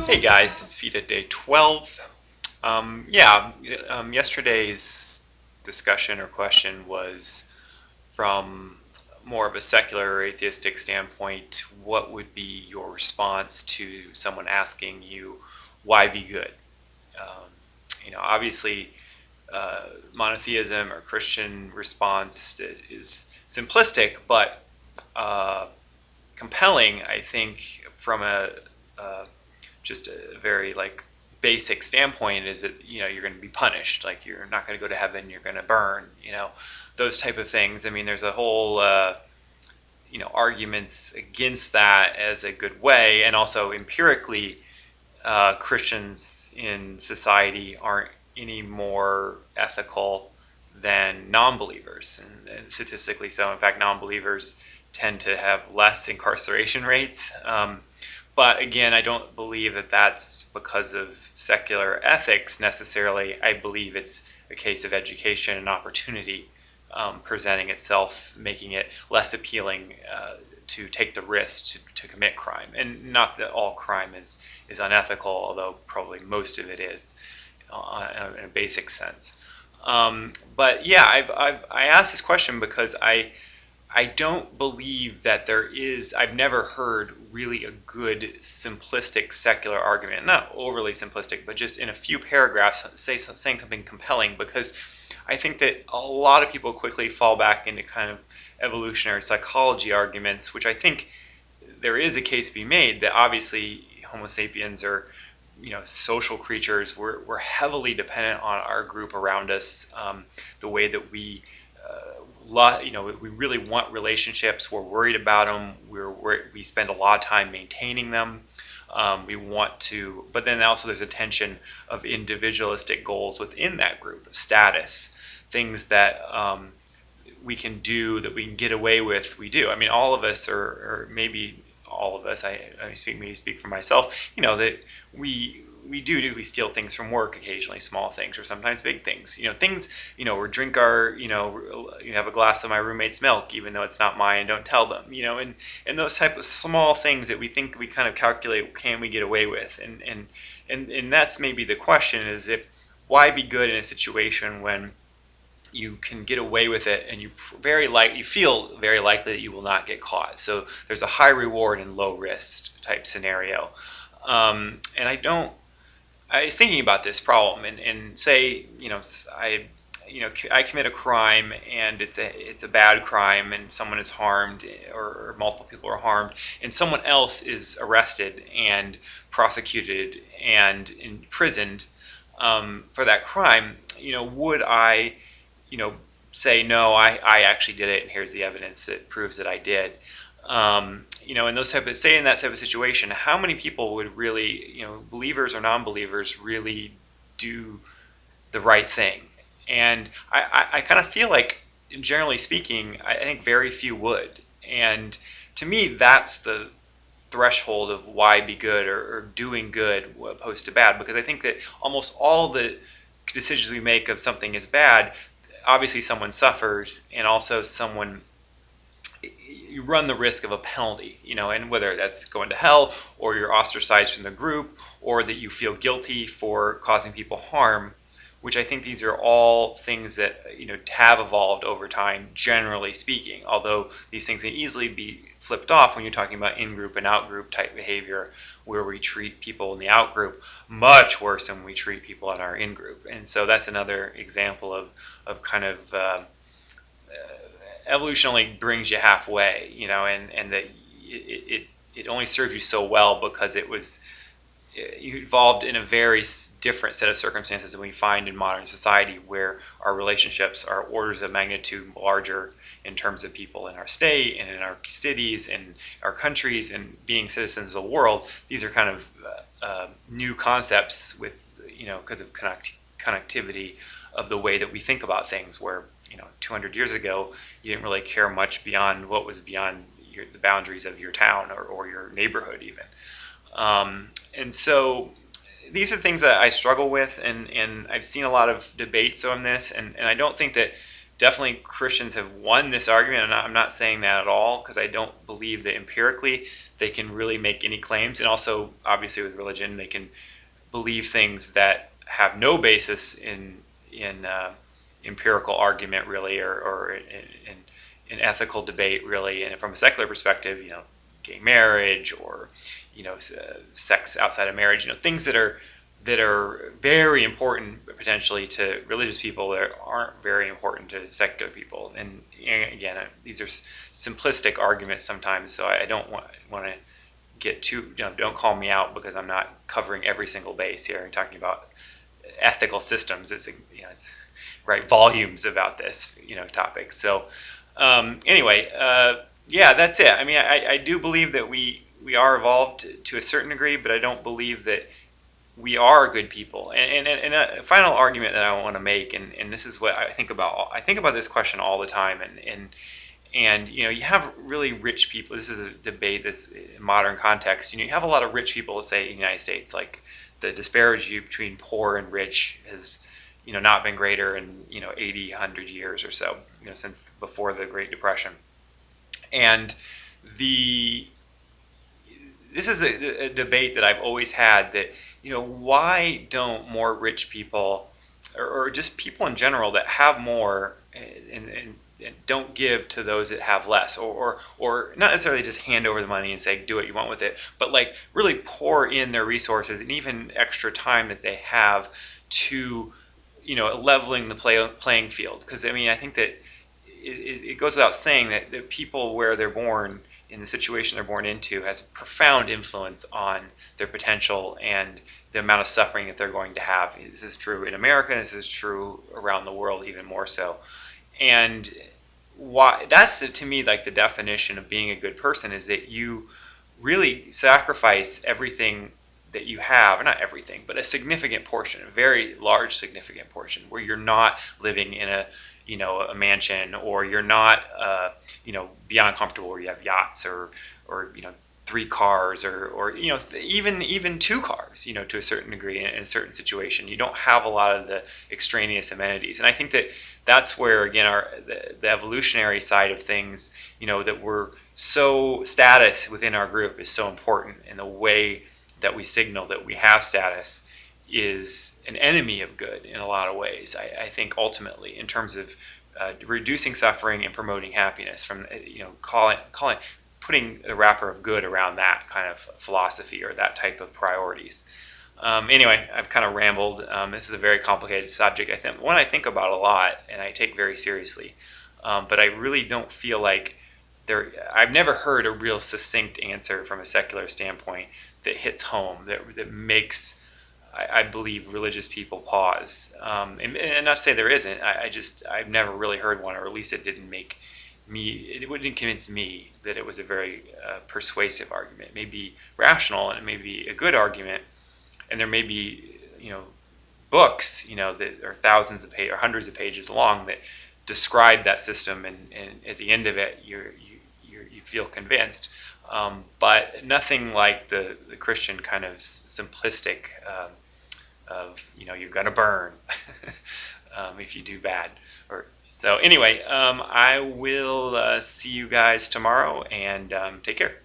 Hey guys, it's VEDA day 12. Yesterday's discussion or question was from more of a secular or atheistic standpoint. What would be your response to someone asking you, why be good? Um, Obviously, monotheism or Christian response is simplistic, but compelling, I think, from a just a very like basic standpoint is that you're going to be punished, like you're not going to go to heaven, you're going to burn, those type of things. I mean, there's a whole arguments against that as a good way, and also empirically Christians in society aren't any more ethical than non-believers, and statistically so. In fact, non-believers tend to have less incarceration rates. But again, I don't believe that that's because of secular ethics necessarily. I believe it's a case of education and opportunity presenting itself, making it less appealing to take the risk to commit crime. And not that all crime is unethical, although probably most of it is in a basic sense. But yeah, I asked this question because I don't believe that there is, I've never heard really a good simplistic secular argument, not overly simplistic, but just in a few paragraphs saying something compelling, because I think that a lot of people quickly fall back into kind of evolutionary psychology arguments, which I think there is a case to be made that obviously Homo sapiens are social creatures. We're heavily dependent on our group around us, the way that we we really want relationships. We're worried about them. We spend a lot of time maintaining them. We want to, but then also there's a tension of individualistic goals within that group, status, things that we can do, that we can get away with. We do. I mean, all of us, or maybe all of us. I speak for myself. That we steal things from work occasionally, small things or sometimes big things. Things, or drink our, have a glass of my roommate's milk, even though it's not mine, don't tell them, and those type of small things that we think we kind of calculate, can we get away with? And that's maybe the question is, why be good in a situation when you can get away with it, and you feel very likely that you will not get caught. So there's a high reward and low risk type scenario. And I was thinking about this problem, and say, I commit a crime, and it's a bad crime, and someone is harmed, or multiple people are harmed, and someone else is arrested and prosecuted and imprisoned for that crime. Would I say, no, I actually did it, and here's the evidence that proves that I did. In those in that type of situation, how many people would really, believers or non-believers, really do the right thing? And I kind of feel like, generally speaking, I think very few would. And to me, that's the threshold of why be good, or doing good opposed to bad, because I think that almost all the decisions we make of something is bad, obviously someone suffers, and also you run the risk of a penalty, and whether that's going to hell, or you're ostracized from the group, or that you feel guilty for causing people harm, which I think these are all things that have evolved over time, generally speaking, although these things can easily be flipped off when you're talking about in-group and out-group type behavior, where we treat people in the out-group much worse than we treat people in our in-group. And so that's another example of kind of evolution only brings you halfway, and that it only serves you so well because you evolved in a very different set of circumstances than we find in modern society, where our relationships are orders of magnitude larger in terms of people in our state and in our cities and our countries and being citizens of the world. These are kind of new concepts with, because of connectivity of the way that we think about things, where 200 years ago you didn't really care much beyond what was beyond the boundaries of your town or your neighborhood even. And so these are things that I struggle with, and I've seen a lot of debates on this, and I don't think that definitely Christians have won this argument, and I'm not saying that at all, because I don't believe that empirically they can really make any claims. And also, obviously, with religion, they can believe things that have no basis in empirical argument, really, or in ethical debate, really. And from a secular perspective, gay marriage, or sex outside of marriage, things that are very important potentially to religious people that aren't very important to secular people. And again, these are simplistic arguments sometimes, so I don't want to get too, don't call me out because I'm not covering every single base here and talking about ethical systems. It's write volumes about this topic. So anyway, yeah, that's it. I mean, I do believe that we are evolved to a certain degree, but I don't believe that we are good people. And a final argument that I want to make, and this is what I think about. I think about this question all the time, and you have really rich people. This is a debate that's in modern context. You have a lot of rich people, let's say in the United States, like the disparity between poor and rich has not been greater in 80, 100 years or so, since before the Great Depression. And this is a debate that I've always had, that why don't more rich people, or just people in general that have more and don't give to those that have less, or not necessarily just hand over the money and say do what you want with it, but like really pour in their resources and even extra time that they have to leveling the playing field. Because I think that it goes without saying that people where they're born, in the situation they're born into, has a profound influence on their potential and the amount of suffering that they're going to have. This is true in America, this is true around the world even more so. And why that's, to me, like the definition of being a good person, is that you really sacrifice everything that you have, or not everything, but a significant portion, a very large significant portion, where you're not living in a mansion, or you're not beyond comfortable where you have yachts, or 3 cars, or even 2 cars, to a certain degree in a certain situation. You don't have a lot of the extraneous amenities. And I think that that's where, again, the evolutionary side of things, that we're so, status within our group is so important, and the way that we signal that we have status is an enemy of good in a lot of ways. I think ultimately, in terms of reducing suffering and promoting happiness, from putting a wrapper of good around that kind of philosophy or that type of priorities. Anyway, I've kind of rambled. This is a very complicated subject. One I think about a lot and I take very seriously, but I really don't feel like I've never heard a real succinct answer from a secular standpoint that hits home, that makes, I believe, religious people pause. And not to say there isn't. I've never really heard one, or at least it didn't convince me that it was a very persuasive argument. It may be rational, and it may be a good argument, and there may be books that are thousands of pages or hundreds of pages long that describe that system, and at the end of it you feel convinced. But nothing like the Christian kind of simplistic of you're gonna burn if you do bad. So anyway, I will see you guys tomorrow, and take care.